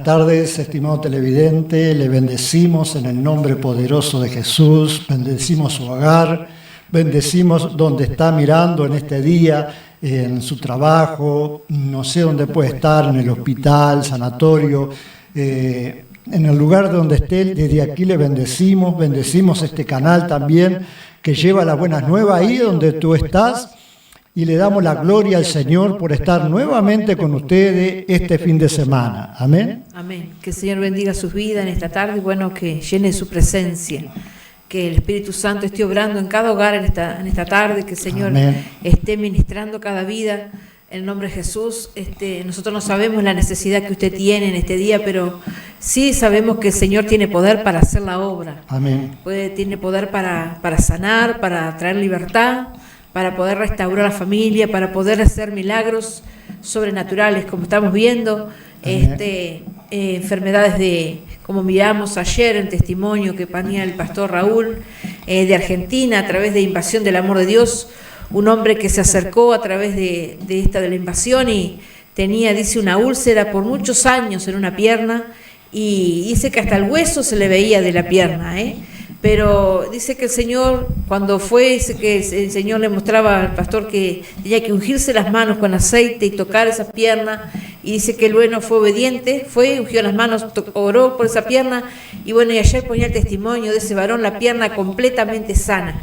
tardes, estimado televidente. Le bendecimos en el nombre poderoso de Jesús. Bendecimos su hogar. Bendecimos donde está mirando en este día, en su trabajo, no sé dónde puede estar, en el hospital, sanatorio, en el lugar donde esté. Desde aquí le bendecimos este canal también que lleva las buenas nuevas ahí donde tú estás. Y le damos la gloria al Señor por estar nuevamente con ustedes este fin de semana. Amén. Amén. Que el Señor bendiga sus vidas en esta tarde y bueno, que llene su presencia. Que el Espíritu Santo esté obrando en cada hogar en esta tarde, que el Señor esté ministrando cada vida en el nombre de Jesús. Nosotros no sabemos la necesidad que usted tiene en este día, pero sí sabemos que el Señor tiene poder para hacer la obra. Amén. Tiene poder para sanar, para traer libertad, para poder restaurar a la familia, para poder hacer milagros sobrenaturales, como estamos viendo, enfermedades como miramos ayer en testimonio que ponía el pastor Raúl, de Argentina, a través de invasión del amor de Dios, un hombre que se acercó a través de la invasión y tenía, dice, una úlcera por muchos años en una pierna, y dice que hasta el hueso se le veía de la pierna, Pero dice que el Señor, cuando fue, dice que el Señor le mostraba al pastor que tenía que ungirse las manos con aceite y tocar esas piernas, y dice que el bueno fue obediente, ungió las manos, oró por esa pierna, y bueno, y ayer ponía el testimonio de ese varón, la pierna completamente sana.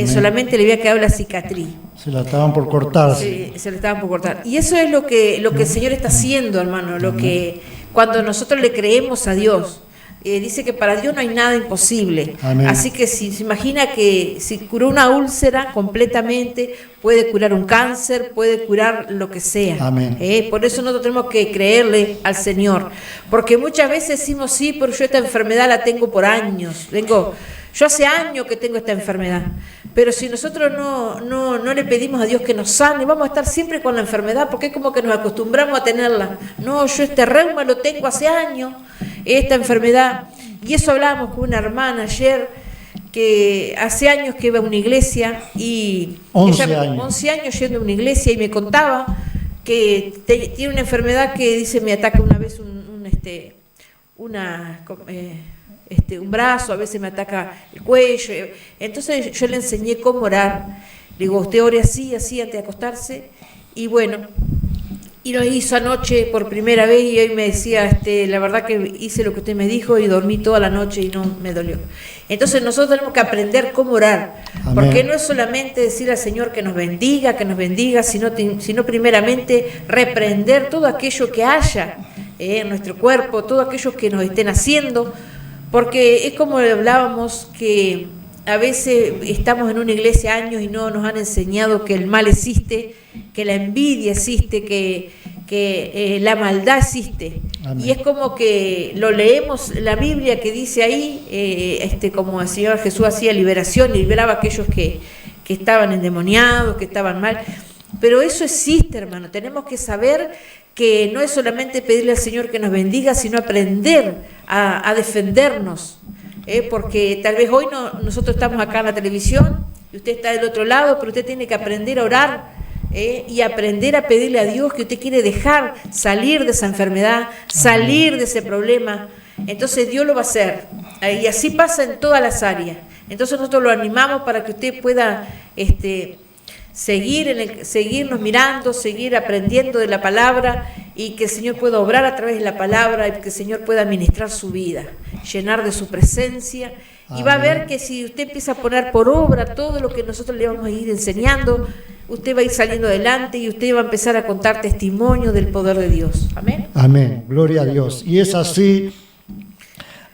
Solamente le había quedado la cicatriz. Se la estaban por cortar. Sí, se la estaban por cortar. Y eso es lo que el Señor está haciendo, hermano, cuando nosotros le creemos a Dios. Dice que para Dios no hay nada imposible. Amén. Así que si se imagina que si curó una úlcera completamente, puede curar un cáncer, puede curar lo que sea. Amén. Por eso nosotros tenemos que creerle al Señor. Porque muchas veces decimos, sí, pero yo esta enfermedad la tengo por años. Yo hace años que tengo esta enfermedad. Pero si nosotros no le pedimos a Dios que nos sane, vamos a estar siempre con la enfermedad, porque es como que nos acostumbramos a tenerla. No, yo este reuma lo tengo hace años, esta enfermedad. Y eso hablábamos con una hermana ayer, que hace años que iba a una iglesia, y 11 años yendo a una iglesia, y me contaba que tiene una enfermedad que dice, me ataca una vez un brazo, a veces me ataca el cuello. Entonces yo le enseñé cómo orar. Le digo, usted ore así antes de acostarse. Y bueno, y lo hizo anoche por primera vez, y hoy me decía, la verdad que hice lo que usted me dijo y dormí toda la noche y no me dolió. Entonces nosotros tenemos que aprender cómo orar. Amén. Porque no es solamente decir al Señor que nos bendiga, sino primeramente reprender todo aquello que haya en nuestro cuerpo, todo aquello que nos estén haciendo. Porque es como hablábamos, que a veces estamos en una iglesia años y no nos han enseñado que el mal existe, que la envidia existe, que la maldad existe. Amén. Y es como que lo leemos, la Biblia que dice ahí, como el Señor Jesús hacía liberación y liberaba a aquellos que estaban endemoniados, que estaban mal. Pero eso existe, hermano. Tenemos que saber que no es solamente pedirle al Señor que nos bendiga, sino aprender a defendernos. Porque tal vez hoy nosotros estamos acá en la televisión y usted está del otro lado, pero usted tiene que aprender a orar y aprender a pedirle a Dios que usted quiere dejar salir de esa enfermedad, salir de ese problema. Entonces Dios lo va a hacer. Y así pasa en todas las áreas. Entonces nosotros lo animamos para que usted pueda seguirnos mirando, seguir aprendiendo de la palabra, y que el Señor pueda obrar a través de la palabra, y que el Señor pueda ministrar su vida, llenar de su presencia. Amén. Y va a ver que si usted empieza a poner por obra todo lo que nosotros le vamos a ir enseñando, usted va a ir saliendo adelante y usted va a empezar a contar testimonio del poder de Dios. Amén. Amén, gloria a Dios. Y es así,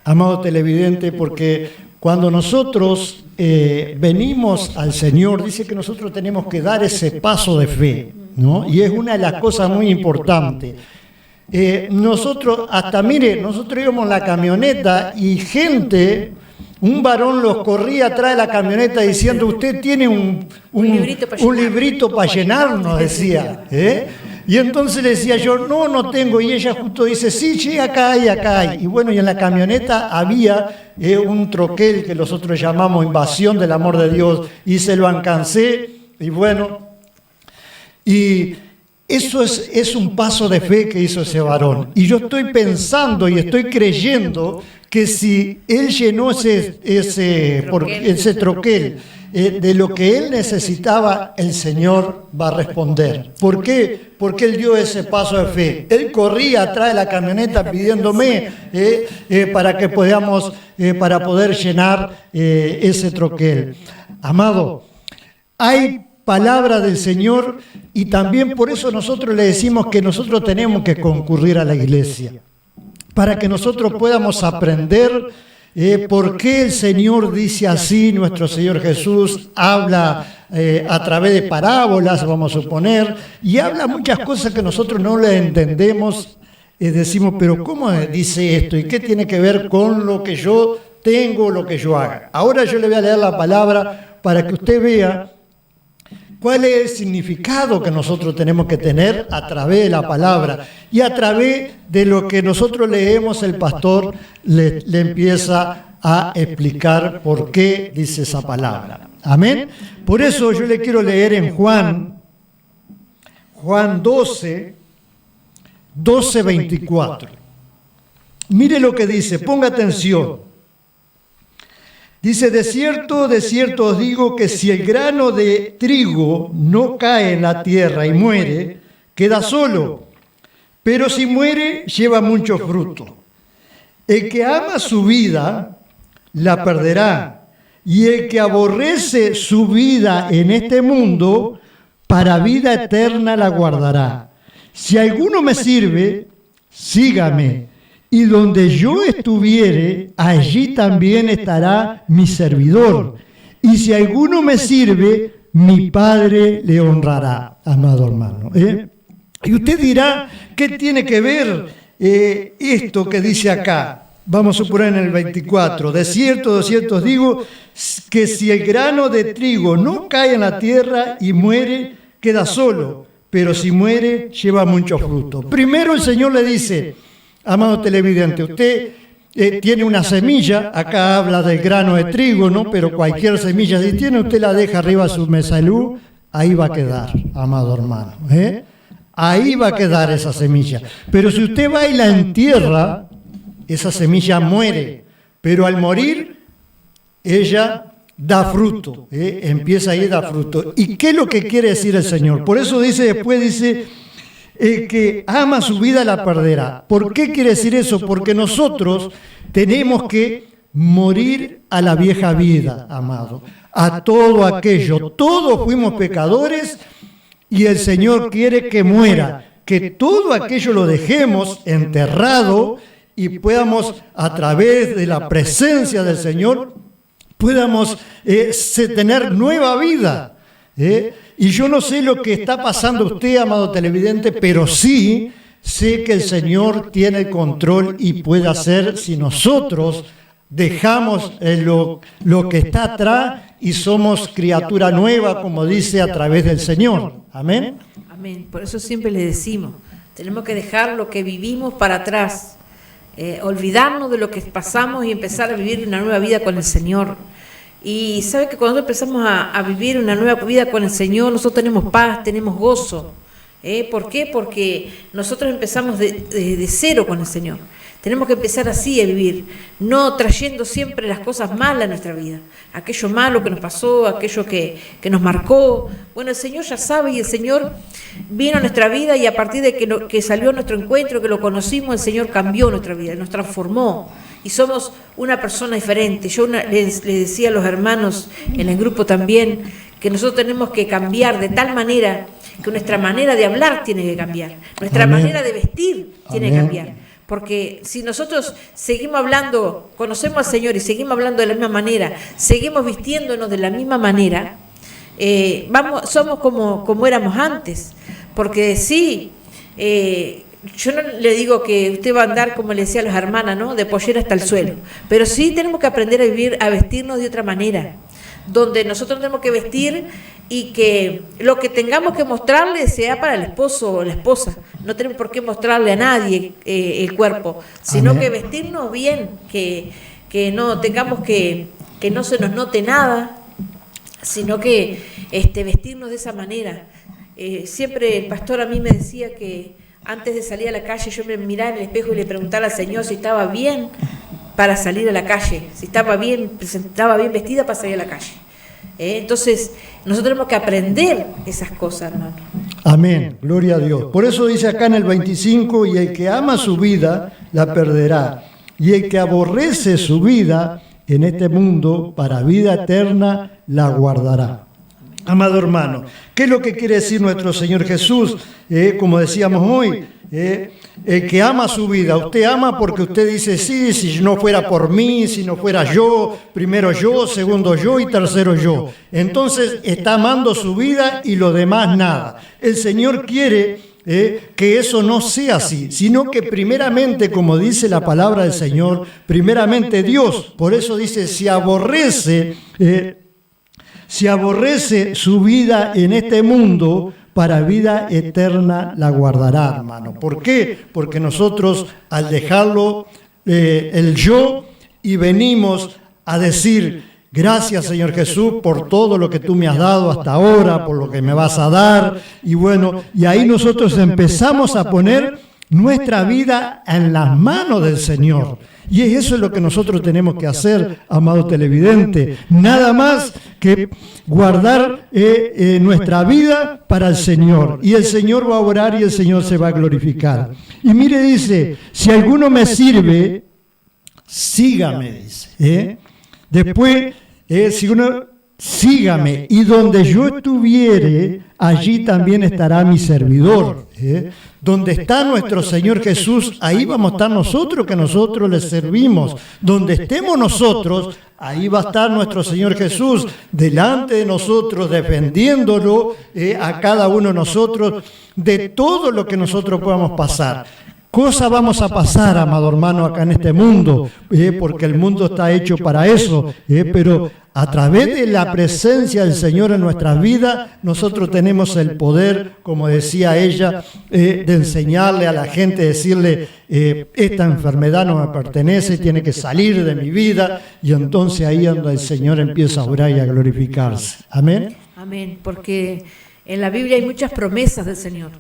amado televidente, porque cuando nosotros venimos al Señor, dice que nosotros tenemos que dar ese paso de fe, ¿no? Y es una de las cosas muy importantes. Nosotros íbamos en la camioneta y un varón los corría atrás de la camioneta diciendo, usted tiene un librito para llenar, nos decía. Y entonces le decía yo, no tengo, y ella justo dice, sí, acá hay. Y bueno, y en la camioneta había un troquel que nosotros llamamos invasión del amor de Dios, y se lo alcancé, y bueno, y eso es un paso de fe que hizo ese varón. Y yo estoy pensando y estoy creyendo que si él llenó ese troquel de lo que él necesitaba, el Señor va a responder. ¿Por qué? Porque él dio ese paso de fe. Él corría atrás de la camioneta pidiéndome para que para poder llenar ese troquel. Amado, hay palabra del Señor y también por eso nosotros le decimos que nosotros tenemos que concurrir a la iglesia, para que nosotros podamos aprender por qué el Señor dice así. Nuestro Señor Jesús habla a través de parábolas, vamos a suponer, y habla muchas cosas que nosotros no le entendemos. Decimos, pero ¿cómo dice esto? ¿Y qué tiene que ver con lo que yo tengo, lo que yo haga? Ahora yo le voy a leer la palabra para que usted vea cuál es el significado que nosotros tenemos que tener a través de la palabra y a través de lo que nosotros leemos. El pastor le empieza a explicar por qué dice esa palabra. Amén. Por eso yo le quiero leer en Juan 12, 24. Mire lo que dice, ponga atención. Dice, de cierto os digo que si el grano de trigo no cae en la tierra y muere, queda solo, pero si muere, lleva mucho fruto. El que ama su vida, la perderá, y el que aborrece su vida en este mundo, para vida eterna la guardará. Si alguno me sirve, sígame. Y donde yo estuviere, allí también estará mi servidor. Y si alguno me sirve, mi Padre le honrará, amado hermano. Y usted dirá, ¿qué tiene que ver esto que dice acá? Vamos a suponer en el 24. De cierto os digo que si el grano de trigo no cae en la tierra y muere, queda solo. Pero si muere, lleva mucho fruto. Primero el Señor le dice, amado televidente, usted tiene una semilla, acá habla del grano de trigo, ¿no? Pero cualquier semilla, si tiene, usted la deja arriba de su mesa de luz, ahí va a quedar, amado hermano. Ahí va a quedar esa semilla. Pero si usted va y la entierra, esa semilla muere. Pero al morir, ella da fruto, empieza ahí a dar fruto. ¿Y qué es lo que quiere decir el Señor? Por eso después dice, el que ama su vida la perderá. ¿Por qué quiere decir eso? Porque nosotros tenemos que morir a la vieja vida, amado, a todo aquello. Todos fuimos pecadores y el Señor quiere que muera, que todo aquello lo dejemos enterrado y podamos, a través de la presencia del Señor, podamos tener nueva vida. Y yo no sé lo que está pasando usted, amado televidente, pero sí sé que el Señor tiene el control y puede hacer si nosotros dejamos lo que está atrás y somos criatura nueva, como dice, a través del Señor. Amén. Amén. Por eso siempre le decimos, tenemos que dejar lo que vivimos para atrás, olvidarnos de lo que pasamos y empezar a vivir una nueva vida con el Señor. Y sabe que cuando empezamos a vivir una nueva vida con el Señor, nosotros tenemos paz, tenemos gozo. ¿Por qué? Porque nosotros empezamos de cero con el Señor. Tenemos que empezar así a vivir, no trayendo siempre las cosas malas a nuestra vida, aquello malo que nos pasó, aquello que nos marcó. Bueno, el Señor ya sabe y el Señor vino a nuestra vida y a partir de que salió a nuestro encuentro, que lo conocimos, el Señor cambió nuestra vida, nos transformó y somos una persona diferente. Yo les decía a los hermanos en el grupo también que nosotros tenemos que cambiar de tal manera que nuestra manera de hablar tiene que cambiar, nuestra Amén. Manera de vestir tiene Amén. que cambiar. Porque si nosotros seguimos hablando, conocemos al Señor y seguimos hablando de la misma manera, seguimos vistiéndonos de la misma manera, somos como éramos antes. Porque sí, yo no le digo que usted va a andar, como le decía a las hermanas, ¿no?, de pollera hasta el suelo, pero sí tenemos que aprender a vivir, a vestirnos de otra manera, donde nosotros tenemos que vestir y que lo que tengamos que mostrarle sea para el esposo o la esposa. No tenemos por qué mostrarle a nadie el cuerpo, sino Amén. que vestirnos bien, que no tengamos que no se nos note nada, sino que vestirnos de esa manera, siempre el pastor a mí me decía que antes de salir a la calle yo me miraba en el espejo y le preguntaba al Señor si estaba bien para salir a la calle, si estaba bien vestida para salir a la calle. Entonces, nosotros tenemos que aprender esas cosas, hermano. Amén, gloria a Dios. Por eso dice acá en el 25, y el que ama su vida, la perderá. Y el que aborrece su vida en este mundo, para vida eterna, la guardará. Amado hermano, ¿qué es lo que quiere decir nuestro Señor Jesús? Como decíamos hoy, el que ama su vida, usted ama porque usted dice, sí, si no fuera por mí, si no fuera yo, primero yo, segundo yo y tercero yo. Entonces está amando su vida y lo demás nada. El Señor quiere que eso no sea así, sino que primeramente, como dice la palabra del Señor, primeramente Dios. Por eso dice, si aborrece su vida en este mundo, para vida eterna la guardará, hermano. ¿Por qué? Porque nosotros al dejarlo el yo y venimos a decir, gracias Señor Jesús por todo lo que tú me has dado hasta ahora, por lo que me vas a dar, y bueno, y ahí nosotros empezamos a poner nuestra vida en las manos del Señor. Y eso es lo que nosotros tenemos que hacer, amado televidente. Nada más que guardar nuestra vida para el Señor. Y el Señor va a orar y el Señor se va a glorificar. Y mire, dice, si alguno me sirve, sígame, dice. Después, si uno, sígame, y donde yo estuviere, allí también estará mi servidor. Donde está nuestro Señor Jesús, ahí vamos a estar nosotros, que nosotros le servimos. Donde estemos nosotros, ahí va a estar nuestro Señor Jesús, delante de nosotros, defendiéndolo a cada uno de nosotros, de todo lo que nosotros podamos pasar. Cosas vamos a pasar, amado hermano, acá en este mundo, porque el mundo está hecho para eso, pero a través de la presencia del Señor en nuestras vidas, nosotros tenemos el poder, como decía ella, de enseñarle a la gente, decirle, esta enfermedad no me pertenece, tiene que salir de mi vida, y entonces ahí es donde el Señor empieza a orar y a glorificarse. Amén. Amén, porque en la Biblia hay muchas promesas del Señor.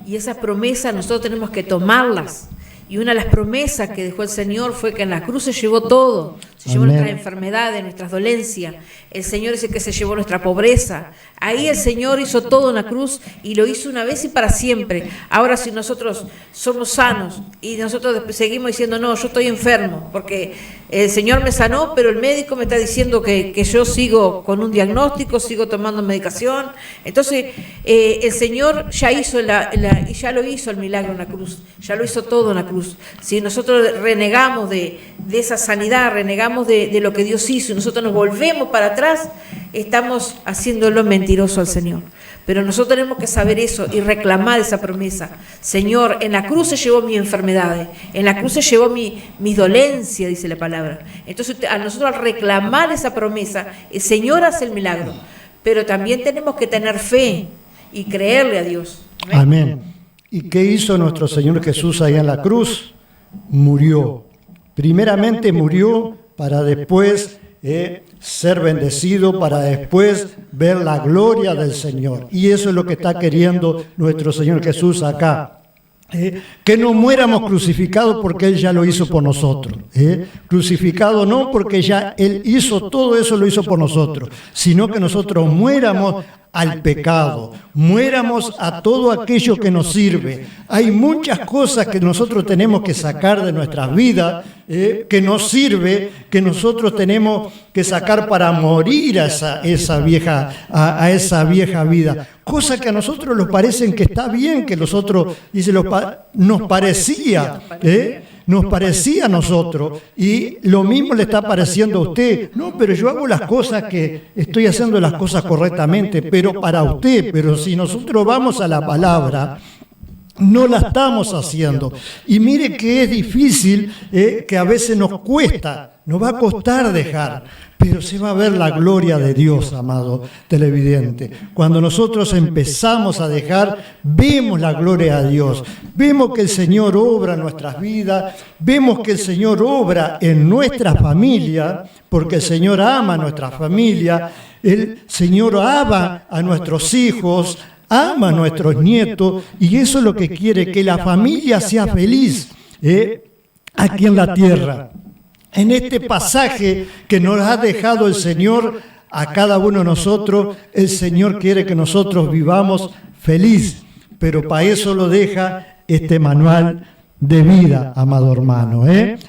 Y esas promesas nosotros tenemos que tomarlas. Y una de las promesas que dejó el Señor fue que en la cruz se llevó todo. Se llevó nuestras enfermedades, nuestras dolencias. El Señor es el que se llevó nuestra pobreza. Ahí el Señor hizo todo en la cruz y lo hizo una vez y para siempre. Ahora si nosotros somos sanos y nosotros seguimos diciendo, no, yo estoy enfermo, porque el Señor me sanó, pero el médico me está diciendo que yo sigo con un diagnóstico, sigo tomando medicación. Entonces el Señor ya hizo y ya lo hizo el milagro en la cruz. Ya lo hizo todo en la cruz. Si nosotros renegamos de esa sanidad, renegamos de lo que Dios hizo y nosotros nos volvemos para atrás, estamos haciéndolo mentiroso al Señor. Pero nosotros tenemos que saber eso y reclamar esa promesa. Señor, en la cruz se llevó mis enfermedades, en la cruz se llevó mis dolencias, dice la palabra. Entonces, a nosotros al reclamar esa promesa, el Señor hace el milagro. Pero también tenemos que tener fe y creerle a Dios. Amén. Amén. ¿Y qué hizo nuestro Señor Jesús ahí en la cruz? Murió. Primeramente murió para después ser bendecido, para después ver la gloria del Señor. Y eso es lo que está queriendo nuestro Señor Jesús acá. Que no muéramos crucificados porque Él ya lo hizo por nosotros. Crucificado no porque ya Él hizo todo eso, lo hizo por nosotros, sino que nosotros muéramos al pecado, muéramos a todo aquello que nos sirve. Hay muchas cosas que nosotros tenemos que sacar de nuestras vidas, que nos sirve, que nosotros tenemos que sacar para morir a esa vieja vida. Cosas que a nosotros nos parecen que está bien, que nosotros, dice, nos parecía, nos parecía a nosotros, y lo mismo le está pareciendo a usted. No, pero yo hago las cosas que estoy haciendo las cosas correctamente, pero para usted. Pero si nosotros vamos a la palabra, no la estamos haciendo. Y mire que es difícil, que a veces nos cuesta, nos va a costar dejar, pero se va a ver la gloria de Dios, amado televidente. Cuando nosotros empezamos a dejar, vemos la gloria de Dios, vemos que el Señor obra en nuestras vidas, vemos que el Señor obra en nuestra familia, porque el Señor ama a nuestra familia, el Señor ama a nuestros hijos, ama a nuestros nietos, y eso es lo que quiere, que la familia sea feliz aquí en la tierra. En este pasaje que nos ha dejado el Señor a cada uno de nosotros, el Señor quiere que nosotros vivamos feliz, pero para eso lo deja este manual de vida, amado hermano,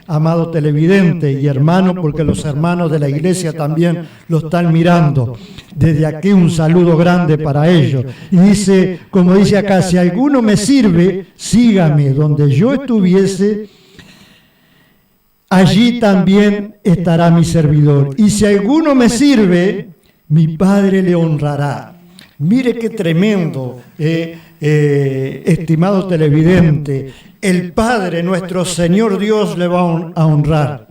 amado televidente y hermano, porque los hermanos de la iglesia también lo están mirando. Desde aquí un saludo grande para ellos. Y dice, como dice acá, si alguno me sirve, sígame, donde yo estuviese, allí también estará mi servidor. Y si alguno me sirve, mi Padre le honrará. Mire qué tremendo, estimado televidente, el Padre, nuestro Señor Dios, le va a honrar.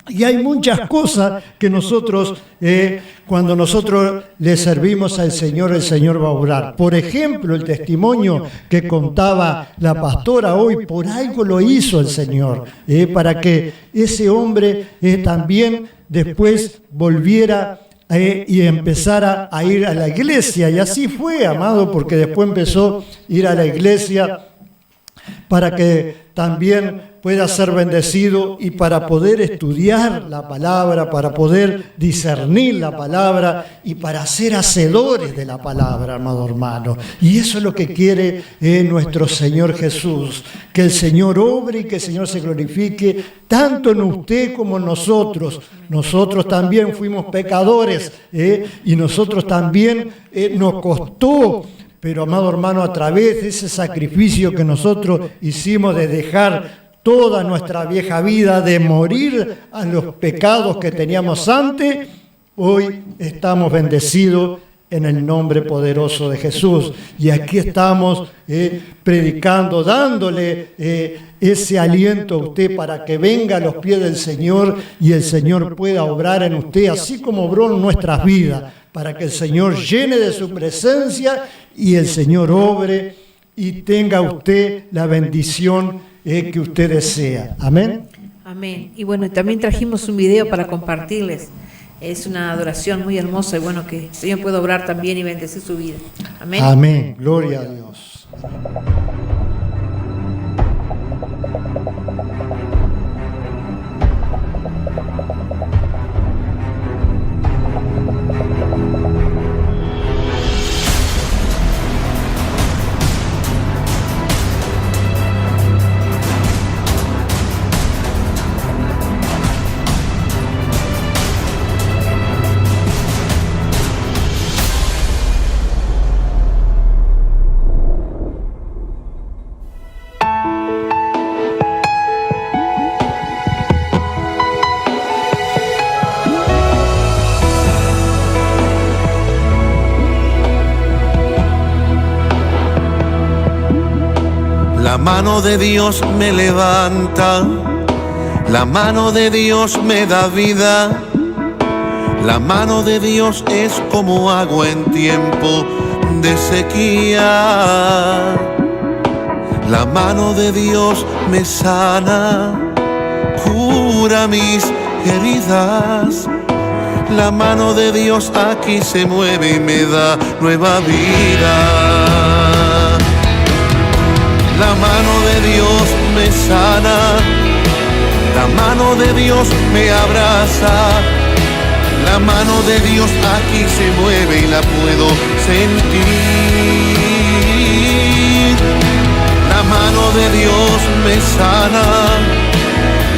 Y hay muchas cosas que nosotros, cuando nosotros le servimos al Señor, el Señor va a obrar. Por ejemplo, el testimonio que contaba la pastora hoy, por algo lo hizo el Señor, para que ese hombre también después volviera y empezara a ir a la iglesia. Y así fue, amado, porque después empezó a ir a la iglesia para que también pueda ser bendecido y para poder estudiar la palabra, para poder discernir la palabra y para ser hacedores de la palabra, amado hermano. Y eso es lo que quiere nuestro Señor Jesús, que el Señor obre y que el Señor se glorifique tanto en usted como en nosotros. Nosotros también fuimos pecadores y nosotros también nos costó. Pero, amado hermano, a través de ese sacrificio que nosotros hicimos de dejar toda nuestra vieja vida, de morir a los pecados que teníamos antes, hoy estamos bendecidos en el nombre poderoso de Jesús. Y aquí estamos predicando, dándole ese aliento a usted para que venga a los pies del Señor y el Señor pueda obrar en usted, así como obró en nuestras vidas, para que el Señor llene de su presencia y el Señor obre y tenga usted la bendición que usted desea. Amén. Amén. Y bueno, también trajimos un video para compartirles. Es una adoración muy hermosa y bueno, que el Señor pueda obrar también y bendecir su vida. Amén. Amén. Gloria a Dios. La mano de Dios me levanta, la mano de Dios me da vida, la mano de Dios es como agua en tiempo de sequía. La mano de Dios me sana, cura mis heridas. La mano de Dios aquí se mueve y me da nueva vida. La mano de Dios me sana, la mano de Dios me abraza, la mano de Dios aquí se mueve y la puedo sentir. La mano de Dios me sana,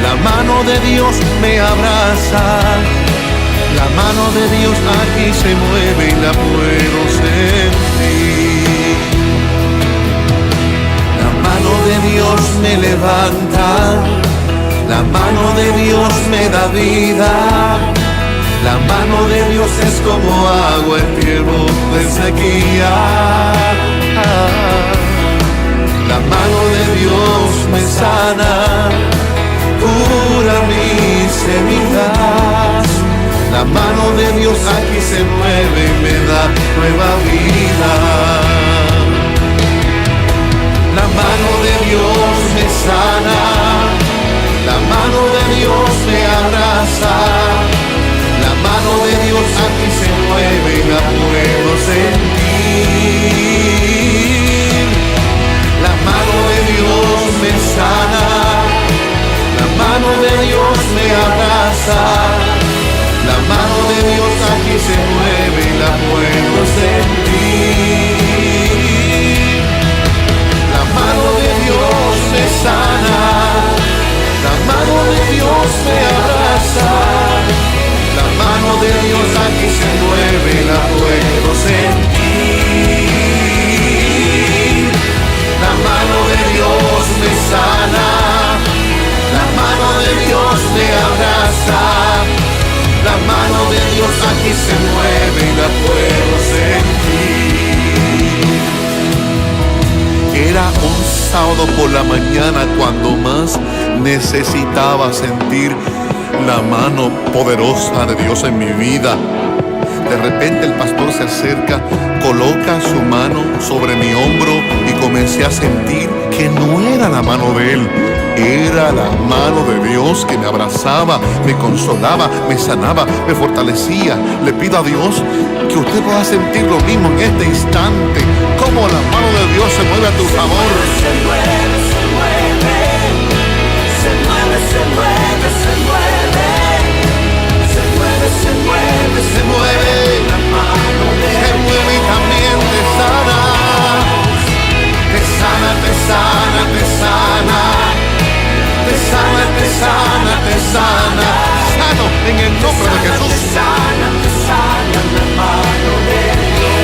la mano de Dios me abraza, la mano de Dios aquí se mueve y la puedo sentir. La mano de Dios me levanta, la mano de Dios me da vida, la mano de Dios es como agua en tiempo de sequía. La mano de Dios me sana, cura mis heridas. La mano de Dios aquí se mueve y me da nueva vida. La mano de Dios me sana, la mano de Dios me abraza, la mano de Dios aquí se mueve y la puedo sentir. abrazar. La mano de Dios aquí se mueve y la puedo sentir. La mano de Dios me sana, la mano de Dios me abraza. La mano de Dios aquí se mueve y la puedo sentir. La mano de Dios me sana, la mano de Dios me abraza. La mano de Dios aquí se mueve y la puedo sentir. Era un sábado por la mañana cuando más necesitaba sentir la mano poderosa de Dios en mi vida. De repente el pastor se acerca, coloca su mano sobre mi hombro y comencé a sentir que no era la mano de él, era la mano de Dios que me abrazaba, me consolaba, me sanaba, me fortalecía. Le pido a Dios que usted pueda sentir lo mismo en este instante, como la mano de Dios se mueve a tu favor. Se mueve, se mueve, se mueve, se mueve, se mueve, se mueve, se mueve, se mueve, la mano de Dios se mueve y también te sana, te sana, te sana, te sana. Te sana, te sana, te sana. Sano en el nombre de Jesús. Te sana, la mano de Dios.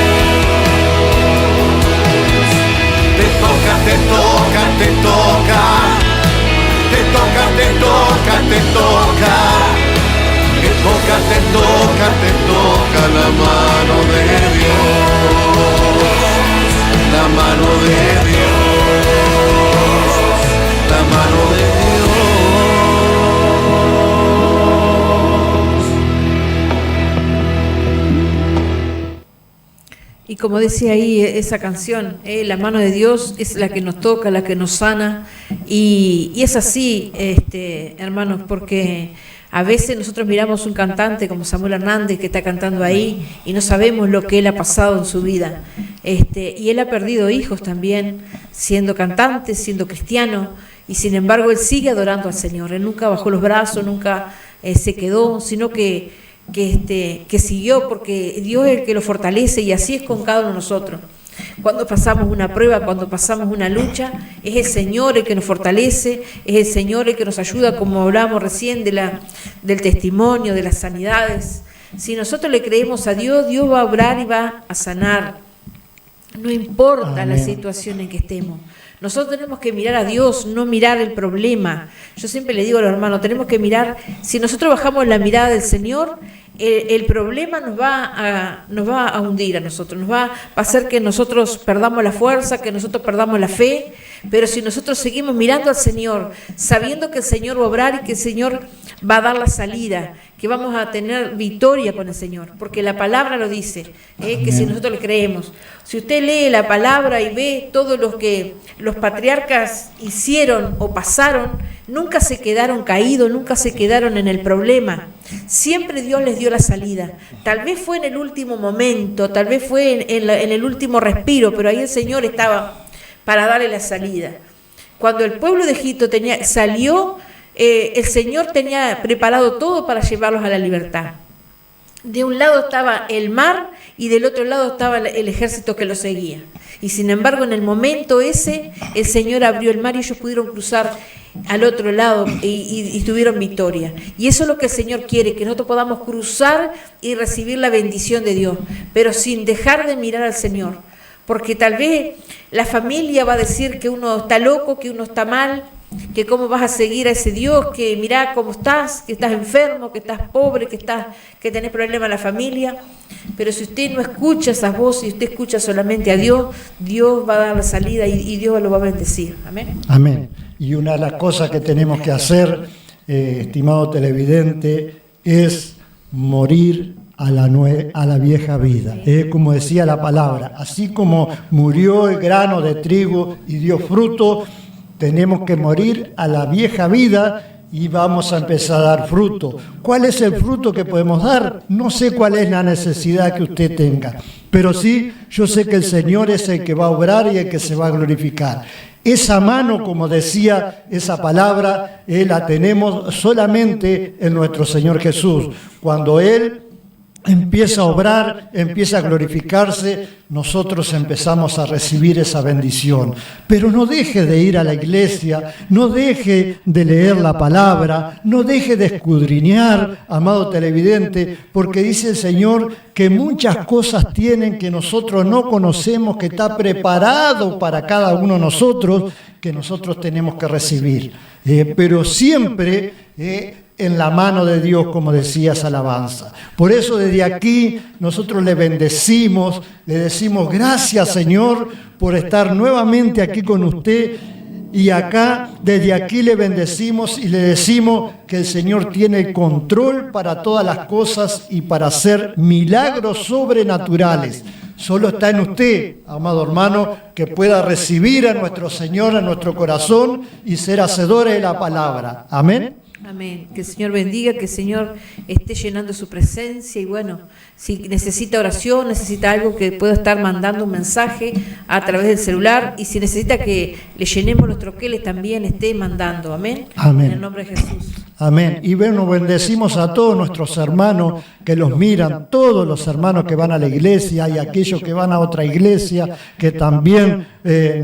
Te toca, te toca, te toca. Te toca, te toca, te toca. Te toca, te toca, te toca la mano de Dios. La mano de Dios. La mano de Dios. Y como decía ahí esa canción, la mano de Dios es la que nos toca, la que nos sana, y es así, hermanos, porque a veces nosotros miramos un cantante como Samuel Hernández que está cantando ahí y no sabemos lo que él ha pasado en su vida, y él ha perdido hijos también, siendo cantante, siendo cristiano, y sin embargo él sigue adorando al Señor. Él nunca bajó los brazos, nunca se quedó, sino que siguió, porque Dios es el que lo fortalece, y así es con cada uno de nosotros. Cuando pasamos una prueba, cuando pasamos una lucha, es el Señor el que nos fortalece, es el Señor el que nos ayuda, como hablábamos recién del testimonio, de las sanidades. Si nosotros le creemos a Dios, Dios va a obrar y va a sanar, no importa la situación en que estemos. Nosotros tenemos que mirar a Dios, no mirar el problema. Yo siempre le digo a los hermanos, tenemos que mirar, si nosotros bajamos la mirada del Señor, el problema nos va a hundir a nosotros, nos va a hacer que nosotros perdamos la fuerza, que nosotros perdamos la fe. Pero si nosotros seguimos mirando al Señor, sabiendo que el Señor va a obrar y que el Señor va a dar la salida, que vamos a tener victoria con el Señor, porque la palabra lo dice, que si nosotros le creemos. Si usted lee la palabra y ve todo lo que los patriarcas hicieron o pasaron, nunca se quedaron caídos, nunca se quedaron en el problema. Siempre Dios les dio la salida. Tal vez fue en el último momento, tal vez fue en el último respiro, pero ahí el Señor estaba para darle la salida. Cuando el pueblo de Egipto salió, el Señor tenía preparado todo para llevarlos a la libertad. De un lado estaba el mar y del otro lado estaba el ejército que los seguía. Y sin embargo, en el momento ese, el Señor abrió el mar y ellos pudieron cruzar al otro lado y tuvieron victoria. Y eso es lo que el Señor quiere, que nosotros podamos cruzar y recibir la bendición de Dios, pero sin dejar de mirar al Señor. Porque tal vez la familia va a decir que uno está loco, que uno está mal, que cómo vas a seguir a ese Dios, que mirá cómo estás, que estás enfermo, que estás pobre, que tenés problemas en la familia. Pero si usted no escucha esas voces, y usted escucha solamente a Dios, Dios va a dar la salida y Dios lo va a bendecir. Amén. Amén. Y una de las cosas que tenemos que hacer, estimado televidente, es morir a la vieja vida. Como decía la palabra, así como murió el grano de trigo y dio fruto, tenemos que morir a la vieja vida y vamos a empezar a dar fruto. ¿Cuál es el fruto que podemos dar? No sé cuál es la necesidad que usted tenga, pero sí, yo sé que el Señor es el que va a obrar y el que se va a glorificar. esa mano, como decía esa palabra, la tenemos solamente en nuestro Señor Jesús. Cuando Él empieza a obrar, empieza a glorificarse, nosotros empezamos a recibir esa bendición. Pero no deje de ir a la iglesia, no deje de leer la palabra, no deje de escudriñar, amado televidente, porque dice el Señor que muchas cosas tienen que nosotros no conocemos, que está preparado para cada uno de nosotros, que nosotros tenemos que recibir. Pero siempre en la mano de Dios, como decía esa alabanza. Por eso desde aquí nosotros le bendecimos, le decimos gracias, Señor, por estar nuevamente aquí con usted. Y acá, desde aquí le bendecimos y le decimos que el Señor tiene el control para todas las cosas y para hacer milagros sobrenaturales. Solo está en usted, amado hermano, que pueda recibir a nuestro Señor en nuestro corazón y ser hacedores de la palabra. Amén. Amén. Que el Señor bendiga, que el Señor esté llenando su presencia y bueno, si necesita oración, necesita algo, que pueda estar mandando un mensaje a través del celular, y si necesita que le llenemos los troqueles también esté mandando. Amén. Amén. En el nombre de Jesús. Amén. Y bueno, bendecimos a todos nuestros hermanos que los miran, todos los hermanos que van a la iglesia y aquellos que van a otra iglesia, que también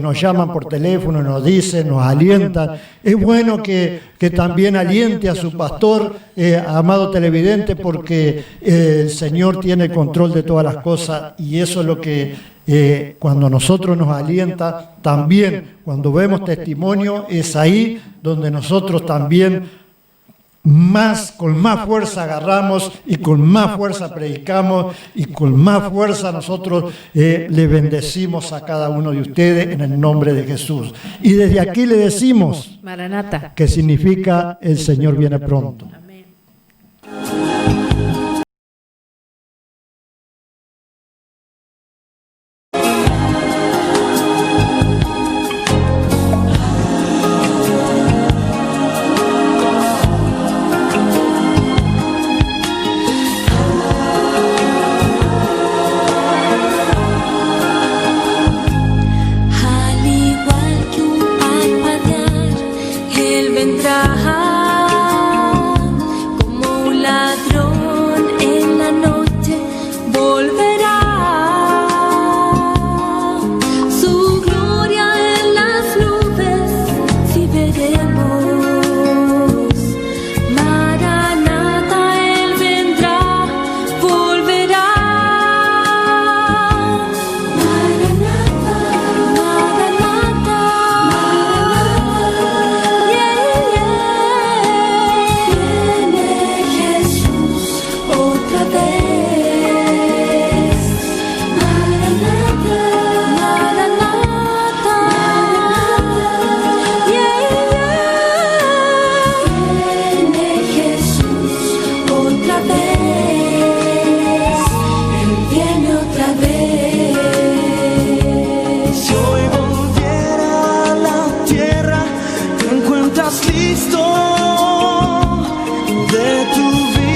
nos llaman por teléfono, nos dicen, nos alientan. Es bueno que también aliente a su pastor, amado televidente, porque el Señor tiene control de todas las cosas, y eso es lo que cuando nosotros nos alienta, también cuando vemos testimonio, es ahí donde nosotros también con más fuerza agarramos y con más fuerza predicamos y con más fuerza nosotros le bendecimos a cada uno de ustedes en el nombre de Jesús. Y desde aquí le decimos, Maranata, que significa el Señor viene pronto.